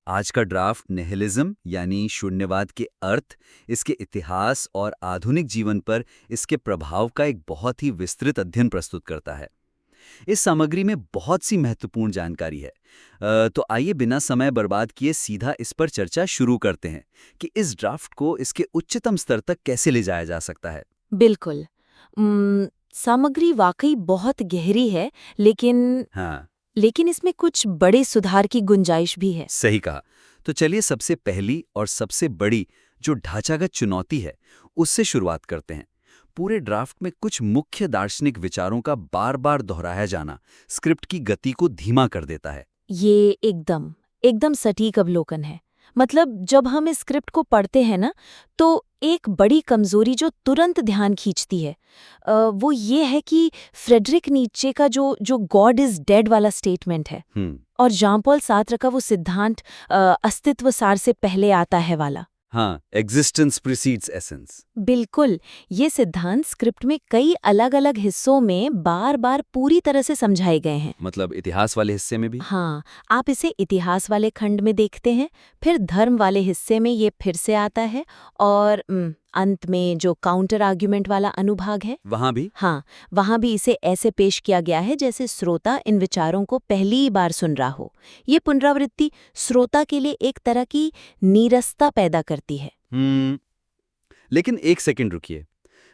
आज का draft nihilism यानी शून्यवाद के अर्थ, इसके इतिहास और आधुनिक जीवन पर इसके प्रभाव का एक बहुत ही विस्तृत अध्ययन प्रस्तुत करता है। इस सामग्री में बहुत सी महत्वपूर्ण जानकारी है। तो आइए बिना समय बर्बाद किए सीधा इस पर चर्चा शुरू करते हैं कि इस ड्राफ्ट को इसके उच्चतम स्तर तक कैसे ले जाया जा सकता है। बिल्कुल। सामग्री वाकई बहुत गहरी है, लेकिन हाँ, लेकिन इसमें कुछ बड़े सुधार की गुंजाइश भी है। सही कहा। तो चलिए सबसे पहली और सबसे बड़ी जो ढांचागत चुनौती है, उससे शुरुआत करते हैं। पूरे ड्राफ्ट में कुछ मुख्य दार्शनिक विचारों का बार-बार दोहराया जाना स्क्रिप्ट की गति को धीमा कर देता है। ये एकदम एकदम सटीक अवलोकन है। मतलब जब हम इस स्क्रिप्ट को पढ़ते हैं ना, तो एक बड़ी कमजोरी जो तुरंत ध्यान खींचती है, वो ये है कि फ्रेडरिक नीत्शे का जो गॉड इज डेड वाला स्टेटमेंट है, हम्म। और जॉन पॉल सार्त्र का वो सिद्धांत अस्तित्व सार से पहले आता है वाला। हाँ, एग्जिस्टेंस प्रीसीड्स एसेंस। बिल्कुल। ये सिद्धांत स्क्रिप्ट में कई अलग-अलग हिस्सों में बार-बार पूरी तरह से समझाए गए हैं। मतलब इतिहास वाले हिस्से में भी। हाँ, आप इसे इतिहास वाले खंड में देखते हैं, फिर धर्म वाले हिस्से में ये फिर से आता है, और अंत में जो काउंटर आर्ग्यूमेंट वाला अनुभाग है, वहां भी। हाँ, वहाँ भी इसे ऐसे पेश किया गया है जैसे श्रोता इन विचारों को पहली बार सुन रहा हो। ये पुनरावृत्ति श्रोता के लिए एक तरह की नीरसता पैदा करती है। लेकिन एक सेकंड रुकिए।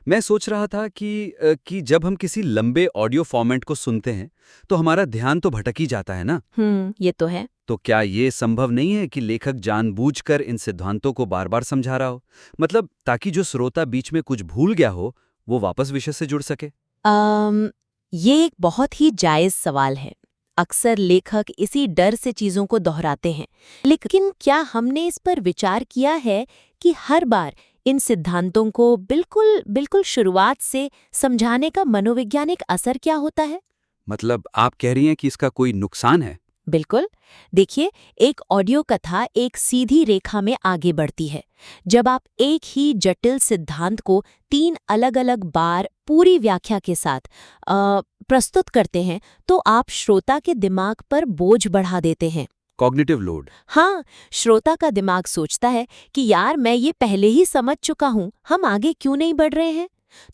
मैं सोच रहा था कि जब हम किसी लंबे ऑडियो फॉर्मेट को सुनते हैं तो हमारा ध्यान तो भटक ही जाता है ना। ये तो है। तो क्या ये संभव नहीं है कि लेखक जानबूझकर इन सिद्धांतों को बार बार समझा रहा हो, मतलब ताकि जो श्रोता बीच में कुछ भूल गया हो वो वापस विषय से जुड़ सके। ये एक बहुत ही जायज़ सवाल है। अक्सर लेखक इसी डर से चीज़ों को दोहराते हैं, लेकिन क्या हमने इस पर विचार किया है कि हर बार इन सिद्धांतों को बिल्कुल बिल्कुल शुरुआत से समझाने का मनोवैज्ञानिक असर क्या होता है? मतलब आप कह रही हैं कि इसका कोई नुकसान है? बिल्कुल। देखिए, एक ऑडियो कथा एक सीधी रेखा में आगे बढ़ती है। जब आप एक ही जटिल सिद्धांत को 3 अलग-अलग बार पूरी व्याख्या के साथ प्रस्तुत करते हैं, तो आप श्रोता के दिमाग पर बोझ बढ़ा देते हैं। Cognitive load. हाँ, श्रोता का दिमाग सोचता है कि यार मैं ये पहले ही समझ चुका हूँ, हम आगे क्यों नहीं बढ़ रहे हैं?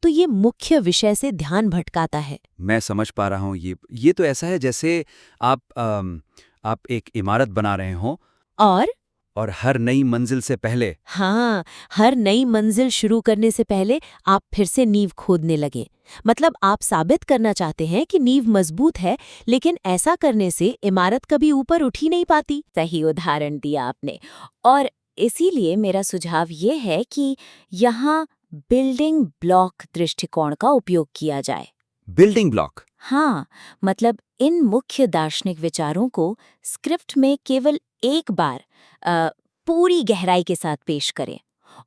तो ये मुख्य विषय से ध्यान भटकाता है। मैं समझ पा रहा हूँ। ये तो ऐसा है जैसे आप एक इमारत बना रहे हों और और हर नई मंजिल से पहले। हाँ, हर नई मंजिल शुरू करने से पहले आप फिर से नींव खोदने लगे। मतलब आप साबित करना चाहते हैं कि नींव मजबूत है, लेकिन ऐसा करने से इमारत कभी ऊपर उठ ही नहीं पाती। सही उदाहरण दिया आपने। और इसीलिए मेरा सुझाव ये है कि यहाँ बिल्डिंग ब्लॉक दृष्टिकोण का उपयोग किया जाए। Building block. हाँ, मतलब इन मुख्य दार्शनिक विचारों को स्क्रिप्ट में केवल एक बार पूरी गहराई के साथ पेश करें,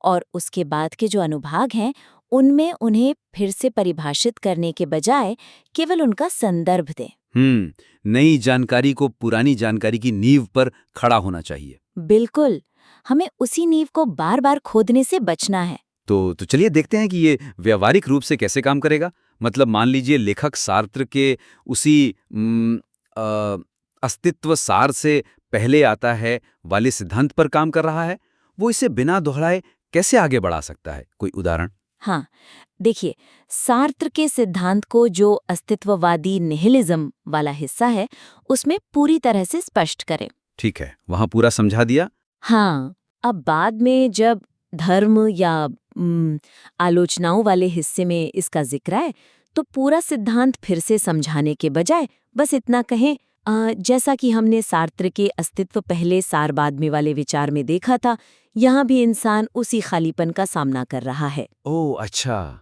और उसके बाद के जो अनुभाग हैं उनमें उन्हें फिर से परिभाषित करने के बजाय केवल उनका संदर्भ दें। नई जानकारी को पुरानी जानकारी की नींव पर खड़ा होना चाहिए। बिल्कुल। हमें उसी नींव को बार बार खोदने से बचना है। तो चलिए देखते हैं कि ये व्यावहारिक रूप से कैसे काम करेगा। मतलब मान लीजिए लेखक सार्त्र के उसी अस्तित्व सार से पहले आता है वाले सिद्धांत पर काम कर रहा है, वो इसे बिना दोहराए कैसे आगे बढ़ा सकता है? कोई उदाहरण? हाँ, देखिए, सार्त्र के सिद्धांत को जो अस्तित्ववादी निहिलिज्म वाला हिस्सा है, उसमें पूरी तरह से स्पष्ट करें। ठीक है, वहां पूरा समझा दिया। हाँ, अब बाद में जब धर्म या आलोचनाओं वाले हिस्से में इसका जिक्र है, तो पूरा सिद्धांत फिर से समझाने के बजाय बस इतना कहें, जैसा कि हमने सार्त्र के अस्तित्व पहले सार बाद में वाले विचार में देखा था, यहाँ भी इंसान उसी खालीपन का सामना कर रहा है। ओह अच्छा,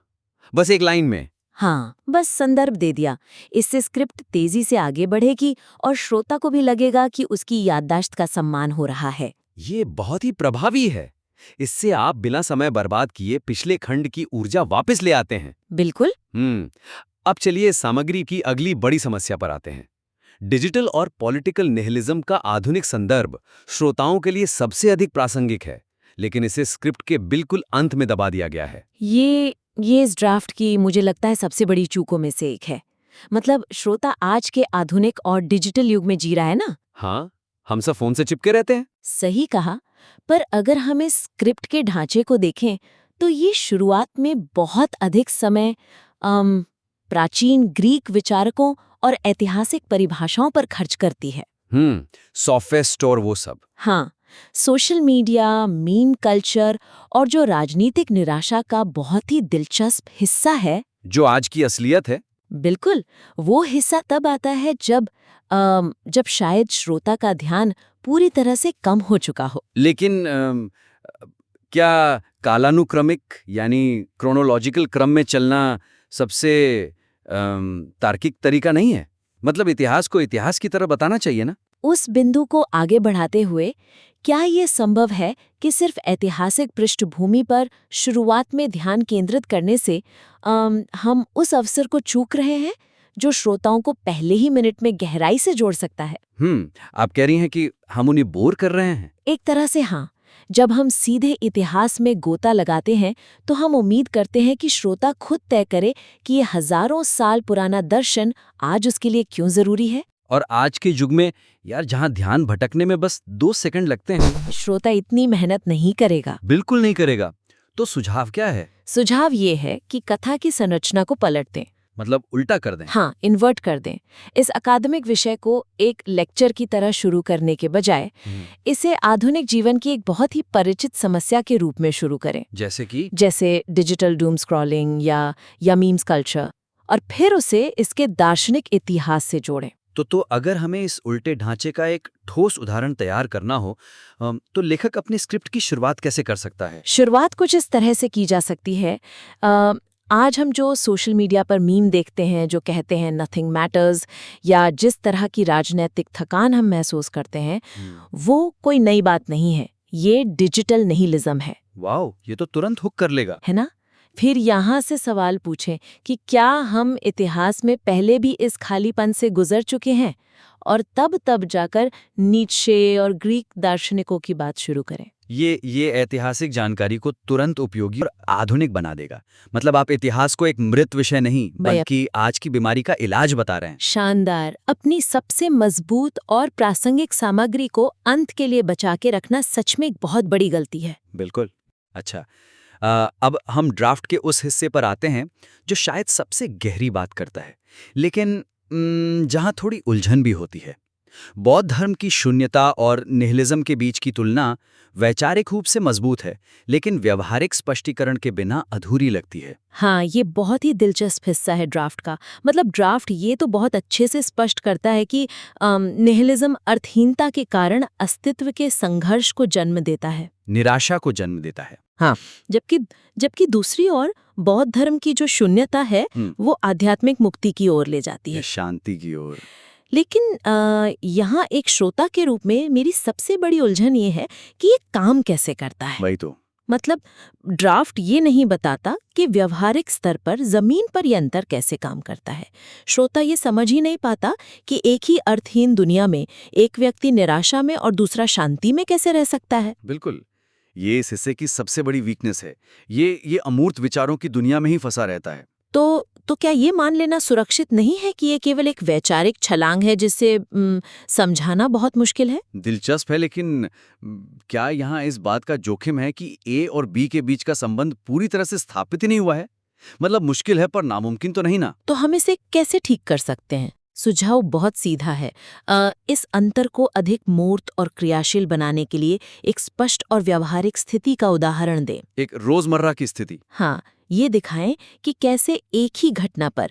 बस एक लाइन में। हाँ, बस संदर्भ दे दिया। इससे स्क्रिप्ट तेजी से आगे बढ़ेगी और श्रोता को भी लगेगा कि उसकी याददाश्त का सम्मान हो रहा है। ये बहुत ही प्रभावी है। इससे आप बिना समय बर्बाद किए पिछले खंड की ऊर्जा वापस ले आते हैं। बिल्कुल। अब चलिए सामग्री की अगली बड़ी समस्या पर आते हैं। डिजिटल और पॉलिटिकल निहिलिज्म का आधुनिक संदर्भ श्रोताओं के लिए सबसे अधिक प्रासंगिक है, लेकिन इसे स्क्रिप्ट के बिल्कुल अंत में दबा दिया गया है। ये इस ड्राफ्ट की मुझे लगता है सबसे बड़ी चूकों में से एक है। मतलब श्रोता आज के आधुनिक और डिजिटल युग में जी रहा है ना। हाँ हम सब फोन से चिपके रहते हैं। सही कहा। पर अगर हम इस स्क्रिप्ट के ढांचे को देखें तो ये शुरुआत में बहुत अधिक समय प्राचीन ग्रीक विचारकों और ऐतिहासिक परिभाषाओं पर खर्च करती है। सॉफ्टवेयर स्टोर वो सब। हाँ, सोशल मीडिया, मीम कल्चर और जो राजनीतिक निराशा का बहुत ही दिलचस्प हिस्सा है, जो आज की असलियत है। बिल्कुल, वो हिस्सा तब आता है जब शायद श्रोता का ध्यान पूरी तरह से कम हो चुका हो। लेकिन क्या कालानुक्रमिक यानी क्रोनोलॉजिकल क्रम में चलना सबसे तार्किक तरीका नहीं है? मतलब इतिहास को इतिहास की तरह बताना चाहिए ना? उस बिंदु को आगे बढ़ाते हुए, क्या ये संभव है कि सिर्फ ऐतिहासिक पृष्ठभूमि पर शुरुआत में ध्यान केंद्रित करने से हम उस अवसर को चूक रहे हैं जो श्रोताओं को पहले ही मिनट में गहराई से जोड़ सकता है? आप कह रही हैं कि हम उन्हें बोर कर रहे हैं? एक तरह से हाँ। जब हम सीधे इतिहास में गोता लगाते हैं तो हम उम्मीद करते हैं कि श्रोता खुद तय करे कि ये हजारों साल पुराना दर्शन आज उसके लिए क्यों जरूरी है। और आज के युग में यार, जहां ध्यान भटकने में बस 2 सेकंड लगते हैं, श्रोता इतनी मेहनत नहीं करेगा। बिल्कुल नहीं करेगा। तो सुझाव क्या है? सुझाव ये है कि कथा की संरचना को पलट दें। मतलब उल्टा कर दें? हाँ, इन्वर्ट कर दें। इस अकादमिक विषय को एक लेक्चर की तरह शुरू करने के बजाय इसे आधुनिक जीवन की एक बहुत ही परिचित समस्या के रूप में शुरू करें। जैसे डिजिटल डूम स्क्रॉलिंग या मीम्स कल्चर, और फिर उसे इसके दार्शनिक इतिहास से जोड़ें। तो अगर हमें इस उल्टे ढांचे का एक ठोस उदाहरण तैयार करना हो तो लेखक अपनी स्क्रिप्ट की शुरुआत कैसे कर सकता है? शुरुआत कुछ इस तरह से की जा सकती है। आज हम जो सोशल मीडिया पर मीम देखते हैं जो कहते हैं नथिंग मैटर्स, या जिस तरह की राजनीतिक थकान हम महसूस करते हैं, वो कोई नई बात नहीं है। ये डिजिटल निहिलिज्म है। वाओ, ये तो तुरंत हुक कर लेगा, है ना? फिर यहाँ से सवाल पूछें कि क्या हम इतिहास में पहले भी इस खालीपन से गुजर चुके हैं, और तब जाकर नीत्शे और ग्रीक दार्शनिकों की बात शुरू करें। ये ऐतिहासिक जानकारी को तुरंत उपयोगी और आधुनिक बना देगा। मतलब आप इतिहास को एक मृत विषय नहीं बल्कि आज की बीमारी का इलाज बता रहे हैं। शानदार। अपनी सबसे मजबूत और प्रासंगिक सामग्री को अंत के लिए बचा के रखना सच में एक बहुत बड़ी गलती है। बिल्कुल। अच्छा, अब हम ड्राफ्ट के उस हिस्से पर आते हैं जो शायद सबसे गहरी बात करता है, लेकिन जहां थोड़ी उलझन भी होती है। बौद्ध धर्म की शून्यता और निहिलिज्म के बीच की तुलना वैचारिक रूप से मजबूत है, लेकिन व्यवहारिक स्पष्टीकरण के बिना अधूरी लगती है। हाँ, ये बहुत ही दिलचस्प हिस्सा है ड्राफ्ट का। मतलब ड्राफ्ट ये तो बहुत अच्छे से स्पष्ट करता है कि निहिलिज्म अर्थहीनता के कारण अस्तित्व के संघर्ष को जन्म देता है, निराशा को जन्म देता है। हाँ, जबकि दूसरी ओर बौद्ध धर्म की जो शून्यता है वो आध्यात्मिक मुक्ति की ओर ले जाती है, शांति की ओर। लेकिन यहाँ एक श्रोता के रूप में मेरी सबसे बड़ी उलझन ये है कि ये काम कैसे करता है। वही तो। मतलब ड्राफ्ट ये नहीं बताता कि व्यवहारिक स्तर पर जमीन पर ये अंतर कैसे काम करता है। श्रोता ये समझ ही नहीं पाता कि एक ही अर्थहीन दुनिया में एक व्यक्ति निराशा में और दूसरा शांति में कैसे रह सकता है। बिल्कुल, ये इस हिस्से की सबसे बड़ी वीकनेस है। ये अमूर्त विचारों की दुनिया में ही फंसा रहता है। तो क्या ये मान लेना सुरक्षित नहीं है कि ये केवल एक वैचारिक छलांग है जिसे समझाना बहुत मुश्किल है? दिलचस्प है, लेकिन क्या यहाँ इस बात का जोखिम है कि ए और बी के बीच का संबंध पूरी तरह से स्थापित ही नहीं हुआ है? मतलब मुश्किल है पर नामुमकिन तो नहीं ना? तो हम इसे कैसे ठीक कर सकते हैं? सुझाव बहुत सीधा है। इस अंतर को अधिक मूर्त और क्रियाशील बनाने के लिए एक स्पष्ट और व्यावहारिक स्थिति का उदाहरण दें। एक रोजमर्रा की स्थिति। हाँ, ये दिखाएं कि कैसे एक ही घटना पर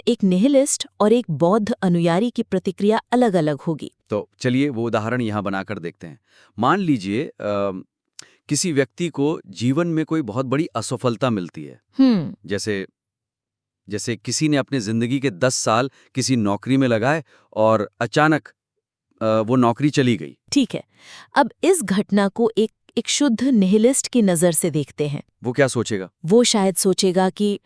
एक निहिलिस्ट और एक बौद्ध अनुयायी की प्रतिक्रिया अलग-अलग होगी। तो चलिए वो उदाहरण यहाँ बनाकर देखते हैं। मान लीजिए किसी व्यक्ति को जीवन में कोई बहुत बड़ी असफलता मिलती है। जैसे किसी ने अपने जिंदगी के 10 साल किसी नौकरी में लगाए और अचानक वो नौकरी चली गई। ठीक है, अब इस घटना को एक शुद्ध निहिलिस्ट की नज़र से देखते हैं। वो क्या सोचेगा? वो शायद सोचेगा कि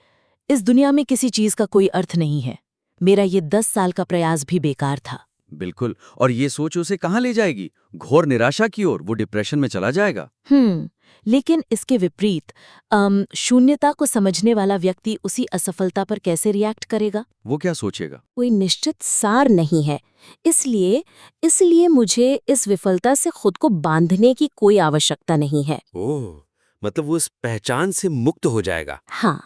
इस दुनिया में किसी चीज का कोई अर्थ नहीं है, मेरा ये 10 साल का प्रयास भी बेकार था। बिल्कुल, और ये सोच उसे कहाँ ले जाएगी? घोर निराशा की ओर। वो डिप्रेशन में चला जाएगा। लेकिन इसके विपरीत शून्यता को समझने वाला व्यक्ति उसी असफलता पर कैसे रिएक्ट करेगा? वो क्या सोचेगा? कोई निश्चित सार नहीं है। इसलिए मुझे इस विफलता से खुद को बांधने की कोई आवश्यकता नहीं है। ओह, मतलब वो इस पहचान से मुक्त हो जाएगा। हाँ,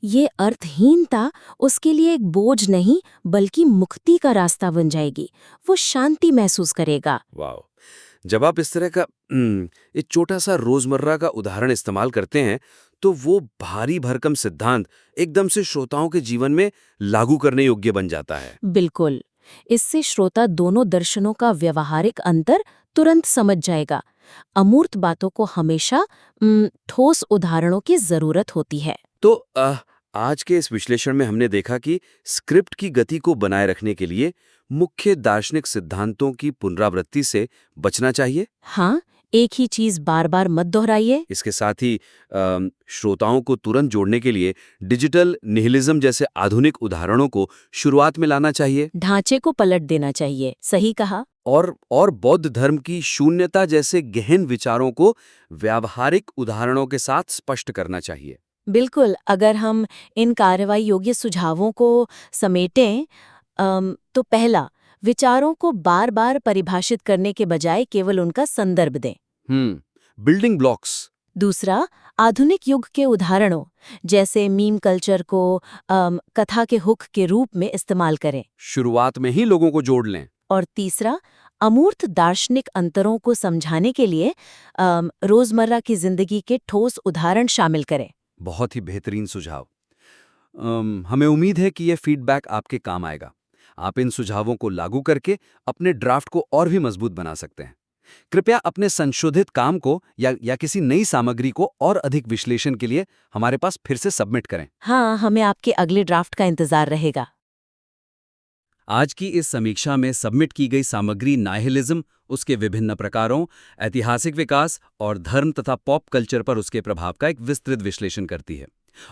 ये अर्थहीनता उसके लिए एक बोझ नहीं बल्कि मुक्ति का रास्ता बन जाएगी। वो शांति महसूस करेगा। वाह! जब आप इस तरह का एक छोटा सा रोजमर्रा का उदाहरण इस्तेमाल करते हैं, तो वो भारी भरकम सिद्धांत एकदम से श्रोताओं के जीवन में लागू करने योग्य बन जाता है। बिल्कुल। इससे श्रोता दोनों दर्शनों का व्यवहारिक अंतर तुरंत समझ जाएगा। अमूर्त बातों को हमेशा ठोस उदाहरणों की जरूरत होती है। तो आज के इस विश्लेषण में हमने देखा कि स्क्रिप्ट की गति को बनाए रखने के लिए मुख्य दार्शनिक सिद्धांतों की पुनरावृत्ति से बचना चाहिए। हाँ, एक ही चीज बार बार मत दोहराइए। इसके साथ ही श्रोताओं को तुरंत जोड़ने के लिए डिजिटल निहिलिज्म जैसे आधुनिक उदाहरणों को शुरुआत में लाना चाहिए। ढांचे को पलट देना चाहिए। सही कहा। और बौद्ध धर्म की शून्यता जैसे गहन विचारों को व्यावहारिक उदाहरणों के साथ स्पष्ट करना चाहिए। बिल्कुल। अगर हम इन कार्रवाई योग्य सुझावों को समेटें, तो पहला, विचारों को बार बार परिभाषित करने के बजाय केवल उनका संदर्भ दें। Building blocks. दूसरा, आधुनिक युग के उदाहरणों जैसे मीम कल्चर को कथा के हुक के रूप में इस्तेमाल करें। शुरुआत में ही लोगों को जोड़ लें। और तीसरा, अमूर्त दार्शनिक अंतरों को समझाने के लिए रोजमर्रा की जिंदगी के ठोस उदाहरण शामिल करें। बहुत ही बेहतरीन सुझाव। हमें उम्मीद है कि यह फीडबैक आपके काम आएगा। आप इन सुझावों को लागू करके अपने ड्राफ्ट को और भी मजबूत बना सकते हैं। कृपया अपने संशोधित काम को या किसी नई सामग्री को और अधिक विश्लेषण के लिए हमारे पास फिर से सबमिट करें। हाँ, हमें आपके अगले ड्राफ्ट का इंतजार रहेगा। आज की इस समीक्षा में सबमिट की गई सामग्री नाइहिलिज्म, उसके विभिन्न प्रकारों, ऐतिहासिक विकास और धर्म तथा पॉप कल्चर पर उसके प्रभाव का एक विस्तृत विश्लेषण करती है।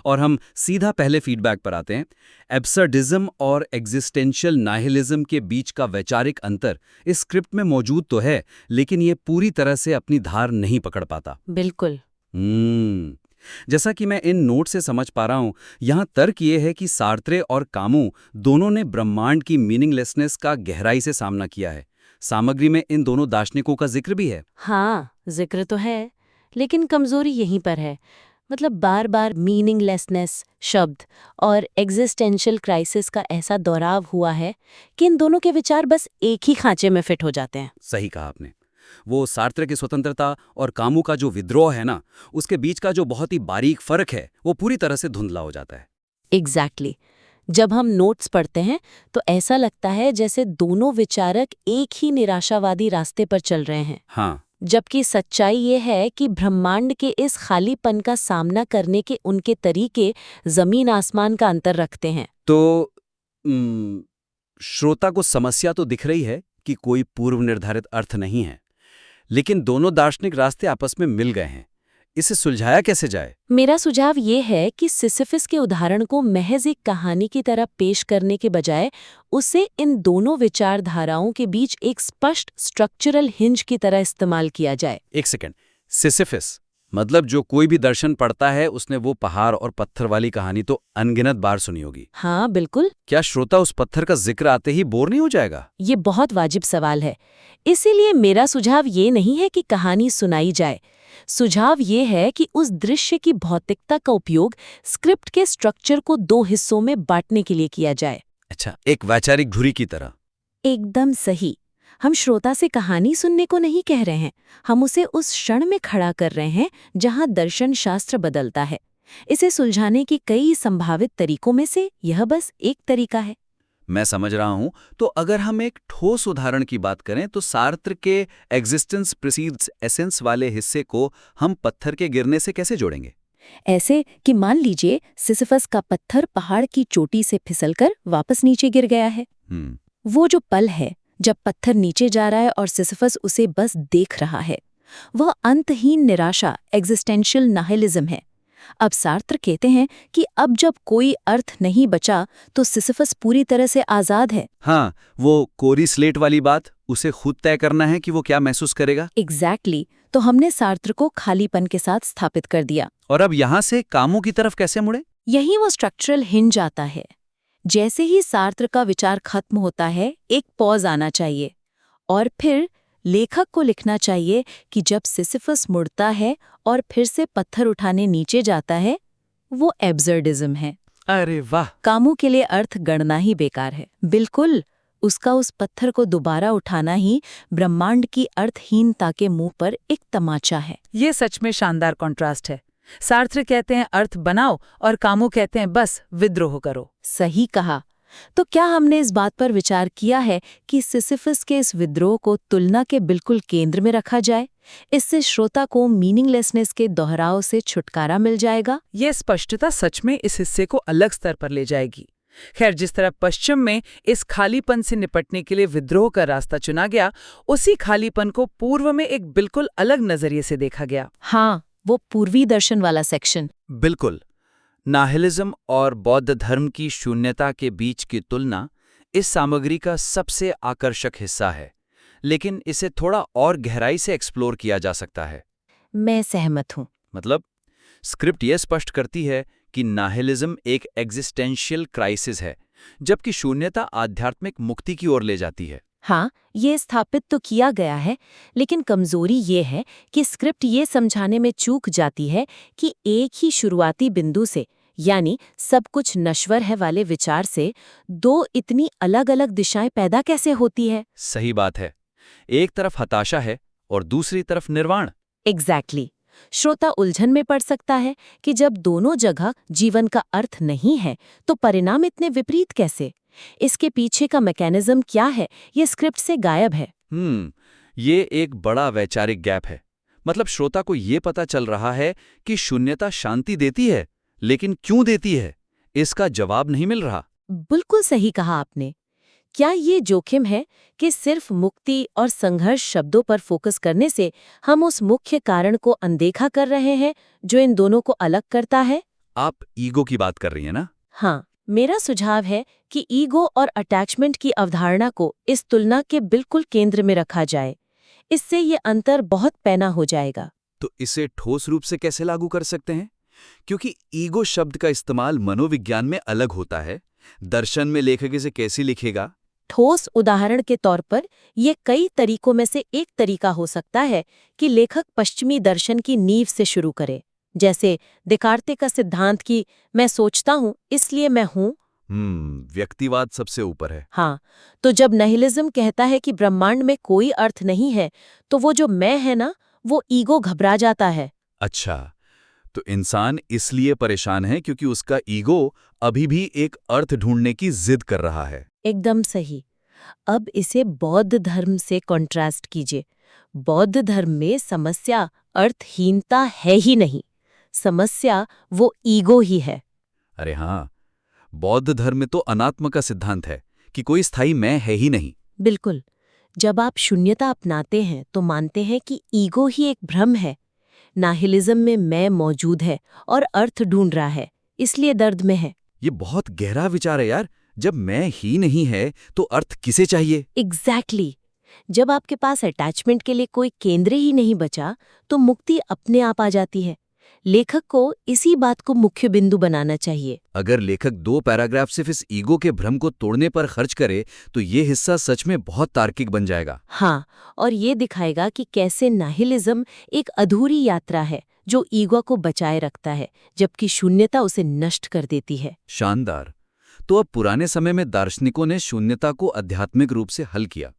और हम सीधा पहले फीडबैक पर आते हैं। एब्सर्डिज्म और एग्जिस्टेंशियल नाइहिलिज्म के बीच का वैचारिक अंतर इस स्क्रिप्ट में मौजूद तो है, लेकिन ये पूरी तरह से अपनी धार नहीं पकड़ पाता। बिल्कुल। जैसा कि मैं इन नोट से समझ पा रहा हूं, यहां तर्क ये है कि सार्त्रे और कामू दोनों ने ब्रह्मांड की मीनिंगलेसनेस का गहराई से सामना किया है। सामग्री में इन दोनों दार्शनिकों का जिक्र भी है। हाँ, जिक्र तो है, लेकिन कमजोरी यहीं पर है। मतलब बार बार मीनिंगलेसनेस शब्द और एग्जिस्टेंशियल क्राइसिस का ऐसा दोहराव हुआ है कि इन दोनों के विचार बस एक ही खांचे में फिट हो जाते हैं। सही कहा आपने। वो सार्त्रे की स्वतंत्रता और कामू का जो विद्रोह है ना, उसके बीच का जो बहुत ही बारीक फर्क है, वो पूरी तरह से धुंधला हो जाता है। एग्जैक्टली। जब हम नोट्स पढ़ते हैं तो ऐसा लगता है जैसे दोनों विचारक एक ही निराशावादी रास्ते पर चल रहे हैं। हाँ, जबकि सच्चाई ये है कि ब्रह्मांड के इस खालीपन का सामना करने के उनके तरीके जमीन आसमान का अंतर रखते हैं। तो श्रोता को समस्या तो दिख रही है कि कोई पूर्व निर्धारित अर्थ नहीं है, लेकिन दोनों दार्शनिक रास्ते आपस में मिल गए हैं। इसे सुलझाया कैसे जाए? मेरा सुझाव ये है कि सिसिफस के उदाहरण को महज एक कहानी की तरह पेश करने के बजाय उसे इन दोनों विचारधाराओं के बीच एक स्पष्ट स्ट्रक्चरल हिंज की तरह इस्तेमाल किया जाए। एक सेकंड, सिसिफस मतलब जो कोई भी दर्शन पढ़ता है उसने वो पहाड़ और पत्थर वाली कहानी तो अनगिनत बार सुनी होगी। हाँ, बिल्कुल। क्या श्रोता उस पत्थर का जिक्र आते ही बोर नहीं हो जाएगा? ये बहुत वाजिब सवाल है। इसीलिए मेरा सुझाव ये नहीं है कि कहानी सुनाई जाए। सुझाव ये है कि उस दृश्य की भौतिकता का उपयोग स्क्रिप्ट के स्ट्रक्चर को दो हिस्सों में बांटने के लिए किया जाए। अच्छा, एक वैचारिक धुरी की तरह। एकदम सही। हम श्रोता से कहानी सुनने को नहीं कह रहे हैं, हम उसे उस क्षण में खड़ा कर रहे हैं जहां दर्शन शास्त्र बदलता है। इसे सुलझाने के कई संभावित तरीकों में से यह बस एक तरीका है। मैं समझ रहा हूं। तो अगर हम एक ठोस उदाहरण की बात करें तो सार्त्र के एग्जिस्टेंस प्रीसीड्स एसेंस वाले हिस्से को हम पत्थर के गिरने से कैसे जोड़ेंगे? ऐसे कि मान लीजिए सिसिफस का पत्थर पहाड़ की चोटी से फिसलकर वापस नीचे गिर गया है। वो जो पल है जब पत्थर नीचे जा रहा है और सिसिफस उसे बस देख रहा है, वह अंतहीन निराशा एग्जिस्टेंशियल नाइहिलिज्म है। अब सार्त्र कहते हैं कि अब जब कोई अर्थ नहीं बचा तो सिसिफस पूरी तरह से आजाद है। हाँ, वो कोरी स्लेट वाली बात, उसे खुद तय करना है कि वो क्या महसूस करेगा। एग्जैक्टली। तो हमने सार्त्र को खालीपन के साथ स्थापित कर दिया। और अब यहाँ से कामों की तरफ कैसे मुड़े? यही वो स्ट्रक्चरल हिंज आता है। जैसे ही सार्त्र का विचार खत्म होता है, एक पॉज आना चाहिए और फिर लेखक को लिखना चाहिए कि जब सिसिफस मुड़ता है और फिर से पत्थर उठाने नीचे जाता है, वो एब्सर्डिज्म है। अरे वाह! कामों के लिए अर्थ गणना ही बेकार है। बिल्कुल, उसका उस पत्थर को दोबारा उठाना ही ब्रह्मांड की अर्थहीनता के मुंह पर एक तमाचा है। ये सच में शानदार कॉन्ट्रास्ट है। सार्त्र कहते हैं अर्थ बनाओ और कामू कहते हैं बस विद्रोह करो। सही कहा। तो क्या हमने इस बात पर विचार किया है कि सिसिफस के इस विद्रोह को तुलना के बिल्कुल केंद्र में रखा जाए? इससे श्रोता को मीनिंगलेसनेस के दोहराव से छुटकारा मिल जाएगा। ये स्पष्टता सच में इस हिस्से को अलग स्तर पर ले जाएगी। खैर, जिस तरह पश्चिम में इस खालीपन से निपटने के लिए विद्रोह का रास्ता चुना गया, उसी खालीपन को पूर्व में एक बिल्कुल अलग नजरिए से देखा गया। हाँ, वो पूर्वी दर्शन वाला सेक्शन। बिल्कुल। नाहिलिज्म और बौद्ध धर्म की शून्यता के बीच की तुलना इस सामग्री का सबसे आकर्षक हिस्सा है, लेकिन इसे थोड़ा और गहराई से एक्सप्लोर किया जा सकता है। मैं सहमत हूँ। मतलब, स्क्रिप्ट यह स्पष्ट करती है कि नाहिलिज्म एक एग्जिस्टेंशियल क्राइसिस है, जबकि शून्यता आध्यात्मिक मुक्ति की ओर ले जाती है। हाँ, ये स्थापित तो किया गया है, लेकिन कमजोरी ये है कि स्क्रिप्ट ये समझाने में चूक जाती है कि एक ही शुरुआती बिंदु से, यानी सब कुछ नश्वर है वाले विचार से, दो इतनी अलग-अलग दिशाएं पैदा कैसे होती है। सही बात है। एक तरफ हताशा है और दूसरी तरफ निर्वाण। एग्जैक्टली। श्रोता उलझन में पड़ सकता है कि जब दोनों जगह जीवन का अर्थ नहीं है, तो परिणाम इतने विपरीत कैसे? इसके पीछे का मैकेनिज्म क्या है, ये स्क्रिप्ट से गायब है। ये एक बड़ा वैचारिक गैप है। मतलब श्रोता को ये पता चल रहा है कि शून्यता शांति देती है, लेकिन क्यों देती है, इसका जवाब नहीं मिल रहा। बिल्कुल सही कहा आपने। क्या ये जोखिम है कि सिर्फ मुक्ति और संघर्ष शब्दों पर फोकस करने से हम उस मुख्य कारण को अनदेखा कर रहे हैं जो इन दोनों को अलग करता है? आप ईगो की बात कर रही हैं ना? हाँ, मेरा सुझाव है कि ईगो और अटैचमेंट की अवधारणा को इस तुलना के बिल्कुल केंद्र में रखा जाए। इससे ये अंतर बहुत पैना हो जाएगा। तो इसे ठोस रूप से कैसे लागू कर सकते हैं? क्योंकि ईगो शब्द का इस्तेमाल मनोविज्ञान में अलग होता है, दर्शन में लेखक इसे कैसे लिखेगा? ठोस उदाहरण के तौर पर ये कई तरीकों में से एक तरीका हो सकता है कि लेखक पश्चिमी दर्शन की नींव से शुरू करे, जैसे देकार्ते का सिद्धांत कि मैं सोचता हूँ इसलिए मैं हूँ। व्यक्तिवाद सबसे ऊपर है। हाँ, तो जब नाहिलिज्म कहता है कि ब्रह्मांड में कोई अर्थ नहीं है, तो वो जो मैं है ना, वो ईगो घबरा जाता है। अच्छा, तो इंसान इसलिए परेशान है क्योंकि उसका ईगो अभी भी एक अर्थ ढूंढने की जिद कर रहा है। एकदम सही। अब इसे बौद्ध धर्म से कॉन्ट्रास्ट कीजिए। बौद्ध धर्म में समस्या अर्थहीनता है ही नहीं, समस्या वो ईगो ही है। अरे हाँ, बौद्ध धर्म में तो अनात्म का सिद्धांत है कि कोई स्थायी मैं है ही नहीं। बिल्कुल। जब आप शून्यता अपनाते हैं तो मानते हैं कि ईगो ही एक भ्रम है। नाहिलिज्म में मैं मौजूद है और अर्थ ढूंढ रहा है, इसलिए दर्द में है। ये बहुत गहरा विचार है यार। जब मैं ही नहीं है तो अर्थ किसे चाहिए? एग्जैक्टली। जब आपके पास अटैचमेंट के लिए कोई केंद्र ही नहीं बचा, तो मुक्ति अपने आप आ जाती है। लेखक को इसी बात को मुख्य बिंदु बनाना चाहिए। अगर लेखक 2 पैराग्राफ सिर्फ इस ईगो के भ्रम को तोड़ने पर खर्च करे तो ये हिस्सा सच में बहुत तार्किक बन जाएगा। हाँ, और ये दिखाएगा कि कैसे नाहिलिज्म एक अधूरी यात्रा है जो ईगो को बचाए रखता है, जबकि शून्यता उसे नष्ट कर देती है। शानदार। तो अब पुराने समय में दार्शनिकों ने शून्यता को आध्यात्मिक रूप से हल किया,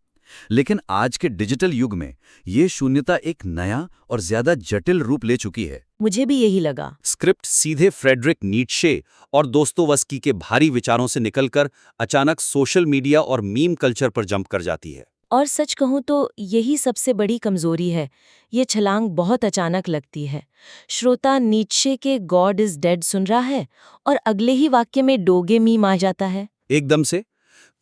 लेकिन आज के डिजिटल युग में ये शून्यता एक नया और ज्यादा जटिल रूप ले चुकी है। मुझे भी यही लगा। स्क्रिप्ट सीधे फ्रेडरिक नीट्शे और दोस्तोवस्की के भारी विचारों से निकलकर अचानक सोशल मीडिया और मीम कल्चर पर जंप कर जाती है। और सच कहूं तो यही सबसे बड़ी कमजोरी है। ये छलांग बहुत अचानक लगती है। श्रोता नीट्शे के गॉड इज डेड सुन रहा है और अगले ही वाक्य में डोगे मीम आ जाता है। एकदम से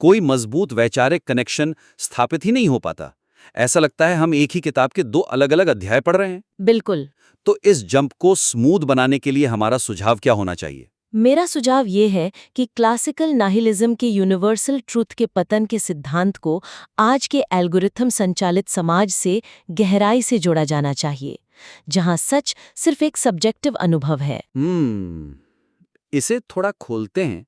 कोई मजबूत वैचारिक कनेक्शन स्थापित ही नहीं हो पाता। ऐसा लगता है हम एक ही किताब के 2 अलग-अलग अध्याय पढ़ रहे हैं। बिल्कुल। तो इस जंप को स्मूथ बनाने के लिए हमारा सुझाव क्या होना चाहिए? मेरा सुझाव ये है कि क्लासिकल नाहिलिज्म के यूनिवर्सल ट्रुथ के पतन के सिद्धांत को आज के एल्गोरिथम संचालित समाज से गहराई से जोड़ा जाना चाहिए, जहां सच सिर्फ एक सब्जेक्टिव अनुभव है। इसे थोड़ा खोलते हैं।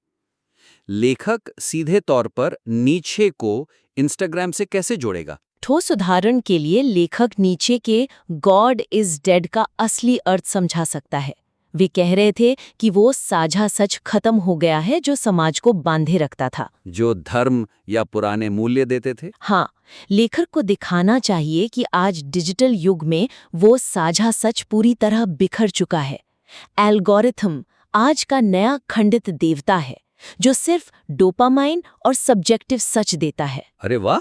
लेखक सीधे तौर पर नीचे को इंस्टाग्राम से कैसे जोड़ेगा? ठोस उदाहरण के लिए लेखक नीचे के गॉड इज डेड का असली अर्थ समझा सकता है। वे कह रहे थे कि वो साझा सच खत्म हो गया है जो समाज को बांधे रखता था, जो धर्म या पुराने मूल्य देते थे। हाँ, लेखक को दिखाना चाहिए कि आज डिजिटल युग में वो साझा सच पूरी तरह बिखर चुका है। एल्गोरिथम आज का नया खंडित देवता है जो सिर्फ डोपामाइन और सब्जेक्टिव सच देता है। अरे वाह,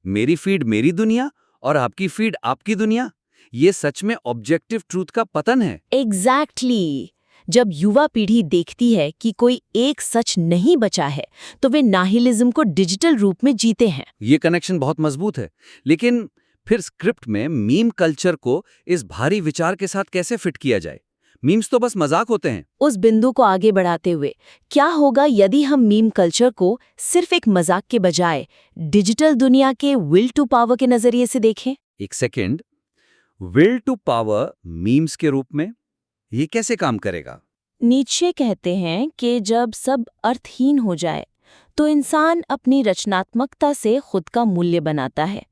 मेरी फीड मेरी दुनिया और आपकी फीड आपकी दुनिया, ये सच में ऑब्जेक्टिव ट्रूथ का पतन है। एग्जैक्टली। जब युवा पीढ़ी देखती है कि कोई एक सच नहीं बचा है तो वे नाहिलिज्म को डिजिटल रूप में जीते हैं। ये कनेक्शन बहुत मजबूत है। लेकिन फिर स्क्रिप्ट में मीम कल्चर को इस भारी विचार के साथ कैसे फिट किया जाए? मीम्स तो बस मजाक होते हैं। उस बिंदु को आगे बढ़ाते हुए क्या होगा यदि हम मीम कल्चर को सिर्फ एक मजाक के बजाय डिजिटल दुनिया के विल टू पावर के नजरिए से देखें? एक second, will to power memes के रूप में ये कैसे काम करेगा? नीचे कहते हैं कि जब सब अर्थहीन हो जाए तो इंसान अपनी रचनात्मकता से खुद का मूल्य बनाता है।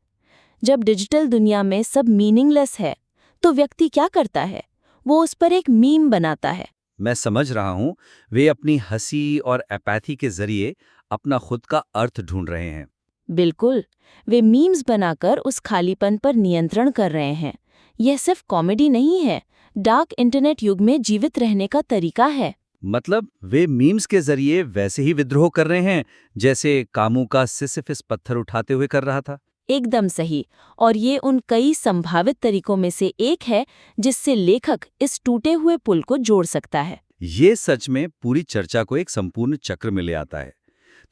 जब डिजिटल दुनिया में सब मीनिंगलेस है तो व्यक्ति क्या करता है? वो उस पर एक मीम बनाता है। मैं समझ रहा हूं, वे अपनी हंसी और एपैथी के जरिए अपना खुद का अर्थ ढूंढ रहे हैं। बिल्कुल, वे मीम्स बनाकर उस खालीपन पर नियंत्रण कर रहे हैं। यह सिर्फ कॉमेडी नहीं है, डार्क इंटरनेट युग में जीवित रहने का तरीका है। मतलब वे मीम्स के जरिए वैसे ही विद्रोह कर रहे हैं जैसे कामू का सिसिफिस पत्थर उठाते हुए कर रहा था। एकदम सही। और ये उन कई संभावित तरीकों में से एक है जिससे लेखक इस टूटे हुए पुल को जोड़ सकता है। ये सच में पूरी चर्चा को एक संपूर्ण चक्र में ले आता है।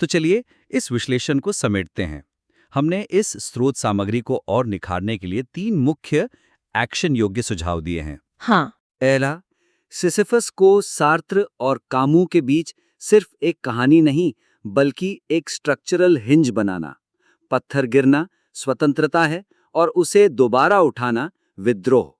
तो चलिए इस विश्लेषण को समेटते हैं। हमने इस स्रोत सामग्री को और निखारने के लिए 3 मुख्य एक्शन योग्य सुझाव दिए हैं। हाँ, पहला, सिसिफस को सार्त्र और कामू के बीच सिर्फ एक कहानी नहीं बल्कि एक स्ट्रक्चरल हिंज बनाना। पत्थर गिरना स्वतंत्रता है और उसे दोबारा उठाना विद्रोह।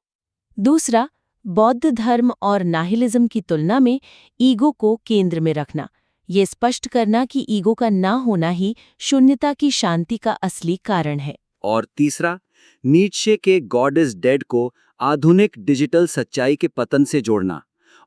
दूसरा, बौद्ध धर्म और नाहिलिज्म की तुलना में ईगो को केंद्र में रखना। ये स्पष्ट करना कि ईगो का ना होना ही शून्यता की शांति का असली कारण है। और तीसरा, नीत्शे के गॉड इज डेड को आधुनिक डिजिटल सच्चाई के पतन से जोड़ना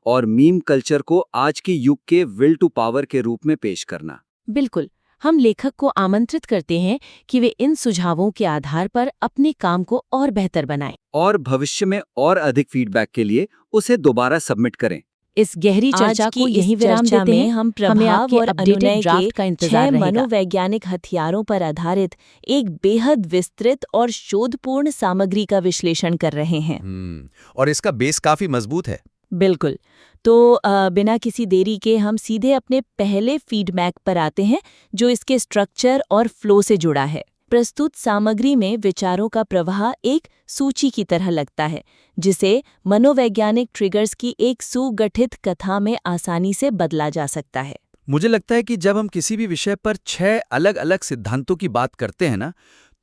और मीम कल्चर को आज के युग के विल टू पावर के रूप में पेश करना। बिल्कुल, हम लेखक को आमंत्रित करते हैं कि वे इन सुझावों के आधार पर अपने काम को और बेहतर बनाएं और भविष्य में और अधिक फीडबैक के लिए उसे दोबारा सबमिट करें। इस गहरी चर्चा को यही विराम देते हैं। हम प्रभाव और अपडेटेड ड्राफ्ट का इंतजार रहेगा। 6 मनोवैज्ञानिक हथियारों पर आधारित एक बेहद विस्तृत और शोधपूर्ण सामग्री का विश्लेषण कर रहे हैं। और इसका बेस काफी मजबूत है। बिल्कुल। तो बिना किसी देरी के हम सीधे अपने पहले फीडबैक पर आते हैं जो इसके स्ट्रक्चर और फ्लो से जुड़ा है। प्रस्तुत सामग्री में विचारों का प्रवाह एक सूची की तरह लगता है जिसे मनोवैज्ञानिक ट्रिगर्स की एक सुगठित कथा में आसानी से बदला जा सकता है। मुझे लगता है कि जब हम किसी भी विषय पर 6 अलग-अलग सिद्धांतों की बात करते हैं ना,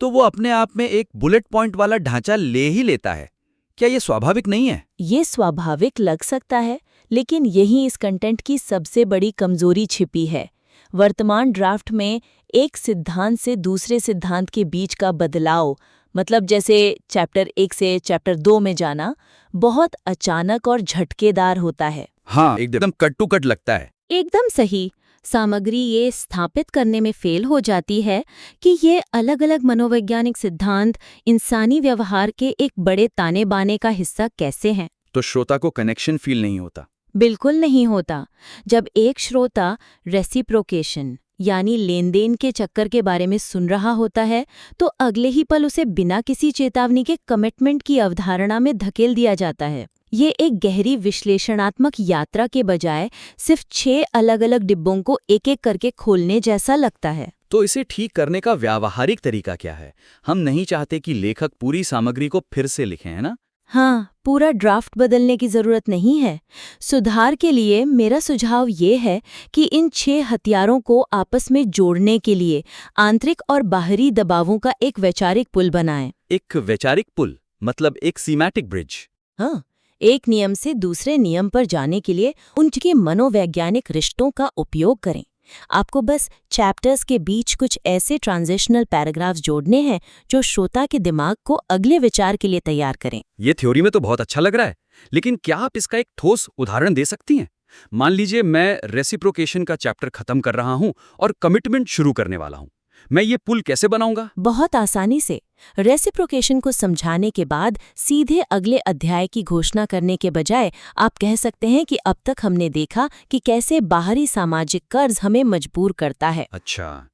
तो वो अपने आप में एक बुलेट पॉइंट वाला ढांचा ले ही लेता है। क्या ये स्वाभाविक नहीं है? ये स्वाभाविक लग सकता है, लेकिन यही इस कंटेंट की सबसे बड़ी कमजोरी छिपी है। वर्तमान ड्राफ्ट में एक सिद्धांत से दूसरे सिद्धांत के बीच का बदलाव, मतलब जैसे चैप्टर 1 से चैप्टर 2 में जाना, बहुत अचानक और झटकेदार होता है। हाँ, एकदम कट टू कट लगता है। एकदम सही। सामग्री ये स्थापित करने में फेल हो जाती है कि ये अलग अलग मनोवैज्ञानिक सिद्धांत इंसानी व्यवहार के एक बड़े ताने बाने का हिस्सा कैसे हैं। तो श्रोता को कनेक्शन फील नहीं होता। बिल्कुल नहीं होता। जब एक श्रोता रेसिप्रोकेशन यानी लेन देन के चक्कर के बारे में सुन रहा होता है तो अगले ही पल उसे बिना किसी चेतावनी के कमिटमेंट की अवधारणा में धकेल दिया जाता है। ये एक गहरी विश्लेषणात्मक यात्रा के बजाय सिर्फ 6 अलग अलग डिब्बों को एक एक करके खोलने जैसा लगता है। तो इसे ठीक करने का व्यावहारिक तरीका क्या है? हम नहीं चाहते कि लेखक पूरी सामग्री को फिर से लिखें, है ना? हाँ, पूरा ड्राफ्ट बदलने की जरूरत नहीं है। सुधार के लिए मेरा सुझाव ये है कि इन 6 हथियारों को आपस में जोड़ने के लिए आंतरिक और बाहरी दबावों का एक वैचारिक पुल बनाएं। एक वैचारिक पुल, मतलब एक सीमैटिक ब्रिज। हाँ, एक नियम से दूसरे नियम पर जाने के लिए उनके मनोवैज्ञानिक रिश्तों का उपयोग करें। आपको बस चैप्टर्स के बीच कुछ ऐसे ट्रांजिशनल पैराग्राफ्स जोड़ने हैं जो श्रोता के दिमाग को अगले विचार के लिए तैयार करें। ये थ्योरी में तो बहुत अच्छा लग रहा है, लेकिन क्या आप इसका एक ठोस उदाहरण दे सकती हैं? मान लीजिए मैं रेसिप्रोकेशन का चैप्टर खत्म कर रहा हूं और कमिटमेंट शुरू करने वाला हूं। मैं ये पुल कैसे बनाऊंगा? बहुत आसानी से रेसिप्रोकेशन को समझाने के बाद सीधे अगले अध्याय की घोषणा करने के बजाय आप कह सकते हैं कि अब तक हमने देखा कि कैसे बाहरी सामाजिक कर्ज हमें मजबूर करता है। अच्छा,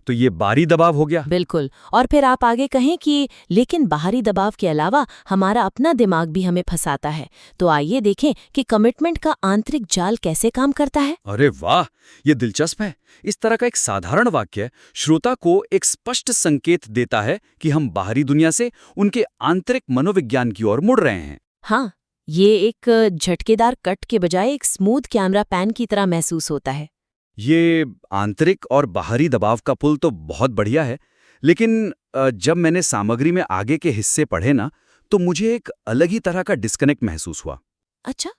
तो ये बाहरी दबाव हो गया। बिल्कुल। और फिर आप आगे कहें कि लेकिन बाहरी दबाव के अलावा हमारा अपना दिमाग भी हमें फंसाता है। तो आइए देखें कि कमिटमेंट का आंतरिक जाल कैसे काम करता है। अरे वाह, ये दिलचस्प है। इस तरह का एक साधारण वाक्य श्रोता को एक स्पष्ट संकेत देता है कि हम बाहरी दुनिया से उनके आंतरिक मनोविज्ञान की ओर मुड़ रहे हैं। हाँ, ये एक झटकेदार कट के बजाय एक स्मूथ कैमरा पैन की तरह महसूस होता है। ये आंतरिक और बाहरी दबाव का पुल तो बहुत बढ़िया है, लेकिन जब मैंने सामग्री में आगे के हिस्से पढ़े ना, तो मुझे एक अलग ही तरह का डिस्कनेक्ट महसूस हुआ। अच्छा,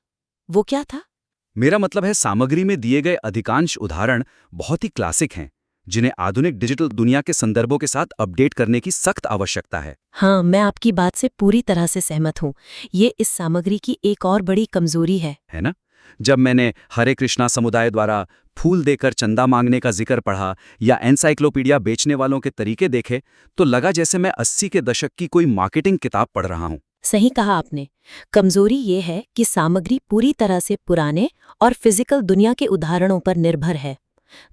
वो क्या था? मेरा मतलब है, सामग्री में दिए गए अधिकांश उदाहरण बहुत ही क्लासिक हैं, जिन्हें आधुनिक डिजिटल दुनिया के संदर्भों के साथ अपडेट करने की सख्त आवश्यकता है। हाँ, मैं आपकी बात से पूरी तरह से सहमत हूँ। ये इस सामग्री की एक और बड़ी कमजोरी है ना? जब मैंने हरे कृष्णा समुदाय द्वारा फूल देकर चंदा मांगने का जिक्र पढ़ा या एनसाइक्लोपीडिया बेचने वालों के तरीके देखे, तो लगा जैसे मैं 80 के दशक की कोई मार्केटिंग किताब पढ़ रहा हूँ। सही कहा आपने। कमजोरी ये है कि सामग्री पूरी तरह से पुराने और फिजिकल दुनिया के उदाहरणों पर निर्भर है।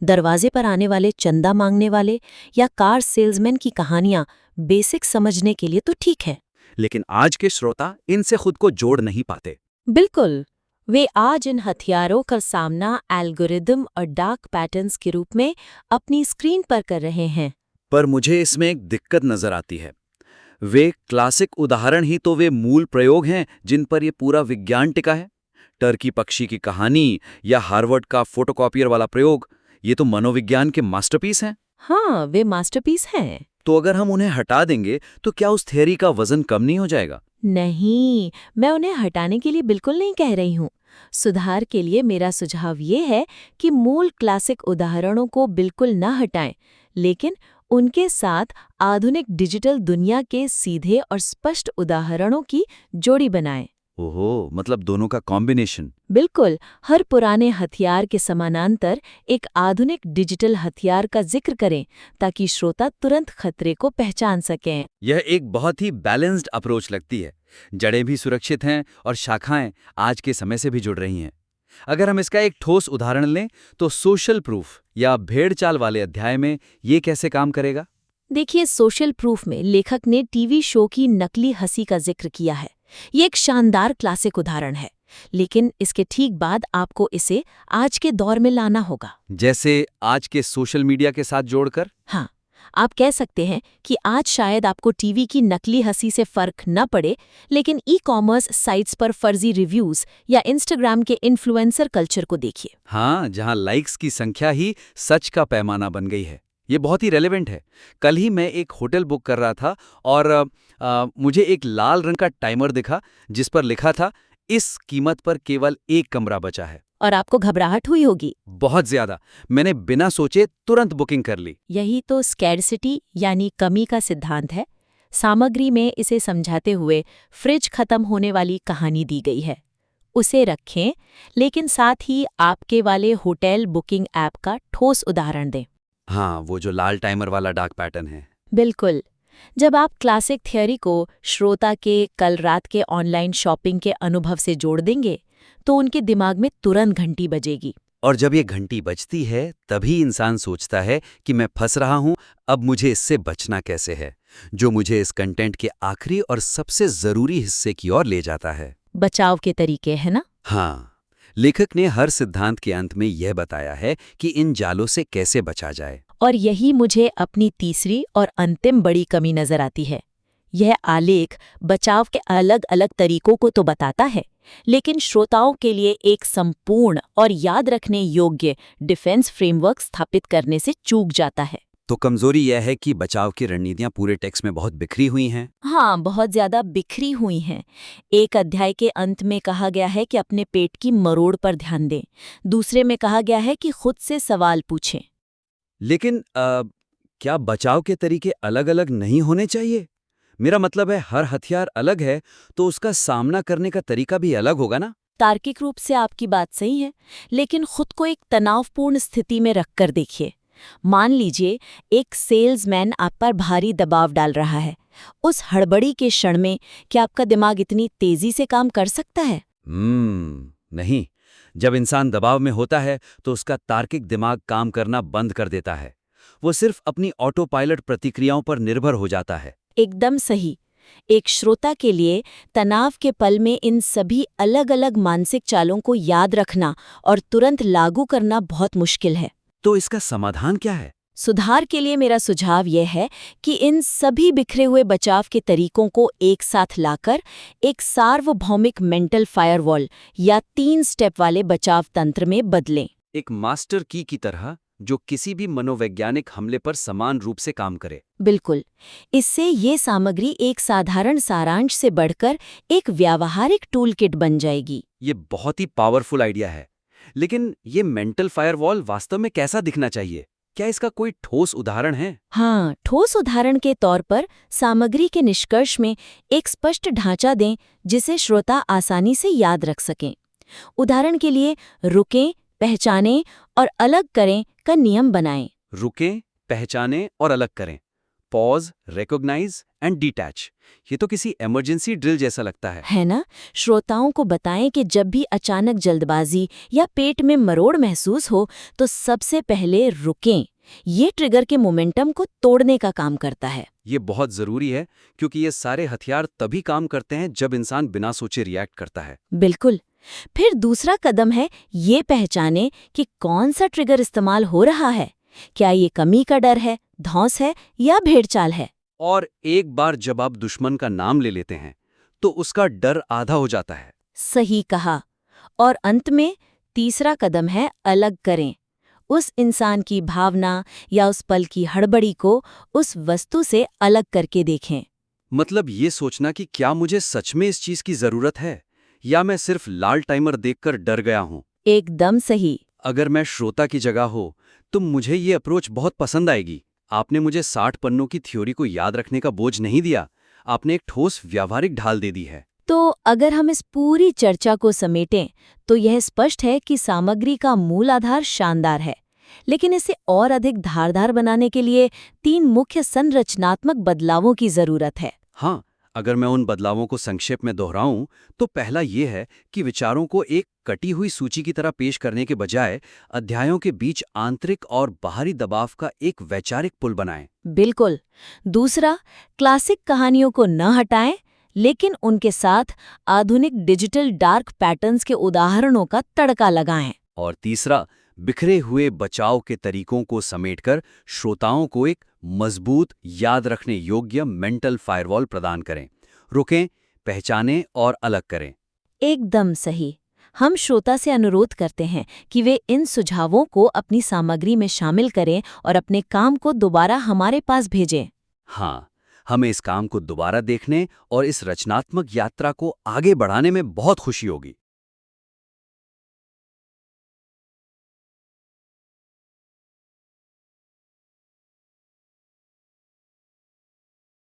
दरवाजे पर आने वाले चंदा मांगने वाले या कार सेल्समैन की कहानियां बेसिक समझने के लिए तो ठीक है, लेकिन आज के श्रोता इनसे खुद को जोड़ नहीं पाते। बिल्कुल। वे आज इन हथियारों का सामना एल्गोरिदम और डार्क पैटर्न्स के रूप में अपनी स्क्रीन पर कर रहे हैं। पर मुझे इसमें एक दिक्कत नजर आती है। वे क्लासिक उदाहरण ही तो वे मूल प्रयोग हैं जिन पर ये पूरा विज्ञान टिका है। टर्की पक्षी की कहानी या हार्वर्ड का फोटोकॉपियर वाला प्रयोग, ये तो मनोविज्ञान के मास्टरपीस हैं। हाँ, वे मास्टरपीस हैं। तो अगर हम उन्हें हटा देंगे तो क्या उस थ्योरी का वजन कम नहीं हो जाएगा? नहीं, मैं उन्हें हटाने के लिए बिल्कुल नहीं कह रही हूँ। सुधार के लिए मेरा सुझाव ये है कि मूल क्लासिक उदाहरणों को बिल्कुल न हटाएं, लेकिन उनके साथ आधुनिक डिजिटल दुनिया के सीधे और स्पष्ट उदाहरणों की जोड़ी बनाएं। ओहो, मतलब दोनों का कॉम्बिनेशन। बिल्कुल, हर पुराने हथियार के समानांतर एक आधुनिक डिजिटल हथियार का जिक्र करें ताकि श्रोता तुरंत खतरे को पहचान सकें। यह एक बहुत ही बैलेंस्ड अप्रोच लगती है। जड़ें भी सुरक्षित हैं और शाखाएं आज के समय से भी जुड़ रही हैं। अगर हम इसका एक ठोस उदाहरण लें तो सोशल प्रूफ या भेड़ चाल वाले अध्याय में ये कैसे काम करेगा? देखिए, सोशल प्रूफ में लेखक ने टीवी शो की नकली हंसी का जिक्र किया है। ये एक शानदार क्लासिक उदाहरण है, लेकिन इसके ठीक बाद आपको इसे आज के दौर में लाना होगा। जैसे आज के सोशल मीडिया के साथ जोड़कर? हाँ, आप कह सकते हैं कि आज शायद आपको टीवी की नकली हंसी से फर्क न पड़े, लेकिन ई-कॉमर्स साइट्स पर फर्जी रिव्यूज या इंस्टाग्राम के इन्फ्लुएंसर कल्चर को देखिए। हाँ, जहाँ लाइक्स की संख्या ही सच का पैमाना बन गई है। ये बहुत ही रेलेवेंट है। कल ही मैं एक होटल बुक कर रहा था और मुझे एक लाल रंग का टाइमर दिखा जिस पर लिखा था, इस कीमत पर केवल 1 कमरा बचा है। और आपको घबराहट हुई होगी। बहुत ज्यादा। मैंने बिना सोचे तुरंत बुकिंग कर ली। यही तो स्कैरसिटी यानी कमी का सिद्धांत है। सामग्री में इसे समझाते हुए फ्रिज खत्म होने वाली कहानी दी गई है। उसे रखें, लेकिन साथ ही आपके वाले होटल बुकिंग ऐप का ठोस उदाहरण दें। हाँ, वो जो लाल टाइमर वाला डार्क पैटर्न है। बिल्कुल। जब आप क्लासिक थ्योरी को श्रोता के कल रात के ऑनलाइन शॉपिंग के अनुभव से जोड़ देंगे, तो उनके दिमाग में तुरंत घंटी बजेगी। और जब ये घंटी बजती है, तभी इंसान सोचता है कि मैं फंस रहा हूं, अब मुझे इससे बचना कैसे है, जो मुझे इस कंटेंट के आखिरी और सबसे जरूरी हिस्से की ओर ले जाता है। बचाव के तरीके, है ना? हाँ, लेखक ने हर सिद्धांत के अंत में यह बताया है कि इन जालों से कैसे बचा जाए। और यही मुझे अपनी तीसरी और अंतिम बड़ी कमी नजर आती है। यह आलेख बचाव के अलग अलग तरीकों को तो बताता है, लेकिन श्रोताओं के लिए एक संपूर्ण और याद रखने योग्य डिफेंस फ्रेमवर्क स्थापित करने से चूक जाता है। तो कमजोरी यह है कि बचाव की रणनीतियां पूरे टेक्स्ट में बहुत बिखरी हुई हैं। हाँ, बहुत ज्यादा बिखरी हुई हैं। एक अध्याय के अंत में कहा गया है कि अपने पेट की मरोड़ पर ध्यान दें, दूसरे में कहा गया है कि खुद से सवाल पूछें। लेकिन क्या बचाव के तरीके अलग-अलग नहीं होने चाहिए? मेरा मतलब है हर हथियार अलग है तो उसका सामना करने का तरीका भी अलग होगा ना? तार्किक रूप से आपकी बात सही है, लेकिन खुद को एक तनावपूर्ण स्थिति में रखकर देखिए। मान लीजिए एक सेल्समैन आप पर भारी दबाव डाल रहा है। उस हड़बड़ी के क्षण में क्या आपका दिमाग इतनी तेजी से काम कर सकता है? नहीं। जब इंसान दबाव में होता है तो उसका तार्किक दिमाग काम करना बंद कर देता है। वो सिर्फ अपनी ऑटो पायलट प्रतिक्रियाओं पर निर्भर हो जाता है। एकदम सही। एक श्रोता के लिए तनाव के पल में इन सभी अलग अलग मानसिक चालों को याद रखना और तुरंत लागू करना बहुत मुश्किल है। तो इसका समाधान क्या है? सुधार के लिए मेरा सुझाव यह है कि इन सभी बिखरे हुए बचाव के तरीकों को एक साथ लाकर एक सार्वभौमिक मेंटल फायरवॉल या 3 स्टेप वाले बचाव तंत्र में बदलें। एक मास्टर की तरह जो किसी भी मनोवैज्ञानिक हमले पर समान रूप से काम करे। बिल्कुल। इससे ये सामग्री एक साधारण सारांश से बढ़कर एक व्यावहारिक टूल किट बन जाएगी। ये बहुत ही पावरफुल आइडिया है। लेकिन ये मेंटल फायरवॉल वास्तव में कैसा दिखना चाहिए? क्या इसका कोई ठोस उदाहरण है? हाँ, ठोस उदाहरण के तौर पर सामग्री के निष्कर्ष में एक स्पष्ट ढांचा दें जिसे श्रोता आसानी से याद रख सकें। उदाहरण के लिए रुकें, पहचानें और अलग करें का नियम बनाएं। रुकें, पहचानें और अलग करें। Pause, recognise and detach. ये तो किसी इमरजेंसी ड्रिल जैसा लगता है ना? श्रोताओं को बताएं कि जब भी अचानक जल्दबाजी या पेट में मरोड़ महसूस हो तो सबसे पहले रुकें। ये ट्रिगर के मोमेंटम को तोड़ने का काम करता है। ये बहुत जरूरी है क्योंकि ये सारे हथियार तभी काम करते हैं जब इंसान बिना सोचे रिएक्ट करता है। बिल्कुल। फिर दूसरा कदम है ये पहचानें कि कौन सा ट्रिगर इस्तेमाल हो रहा है। क्या ये कमी का डर है, धौंस है या भेड़चाल है? और एक बार जब आप दुश्मन का नाम ले लेते हैं तो उसका डर आधा हो जाता है। सही कहा। और अंत में तीसरा कदम है अलग करें। उस इंसान की भावना या उस पल की हड़बड़ी को उस वस्तु से अलग करके देखें। मतलब ये सोचना कि क्या मुझे सच में इस चीज की जरूरत है या मैं सिर्फ लाल टाइमर देखकर डर गया हूं। एकदम सही। अगर मैं श्रोता की जगह हो तो मुझे ये अप्रोच बहुत पसंद आएगी। आपने मुझे 60 पन्नों की थ्योरी को याद रखने का बोझ नहीं दिया, आपने एक ठोस व्यावहारिक ढाल दे दी है। तो अगर हम इस पूरी चर्चा को समेटें तो यह स्पष्ट है कि सामग्री का मूल आधार शानदार है, लेकिन इसे और अधिक धारदार बनाने के लिए 3 मुख्य संरचनात्मक बदलावों की जरूरत है। हाँ, अगर मैं उन बदलावों को संक्षेप में दोहराऊं तो पहला ये है कि विचारों को एक कटी हुई सूची की तरह पेश करने के बजाय अध्यायों के बीच आंतरिक और बाहरी दबाव का एक वैचारिक पुल बनाएं। बिल्कुल। दूसरा, क्लासिक कहानियों को न हटाएं, लेकिन उनके साथ आधुनिक डिजिटल डार्क पैटर्न्स के उदाहरणों का तड़का लगाएं। और तीसरा, बिखरे हुए बचाव के तरीकों को समेटकर श्रोताओं को एक मजबूत, याद रखने योग्य मेंटल फायरवॉल प्रदान करें। रुकें, पहचानें और अलग करें। एकदम सही। हम श्रोता से अनुरोध करते हैं कि वे इन सुझावों को अपनी सामग्री में शामिल करें और अपने काम को दोबारा हमारे पास भेजें। हाँ, हमें इस काम को दोबारा देखने और इस रचनात्मक यात्रा को आगे बढ़ाने में बहुत खुशी होगी।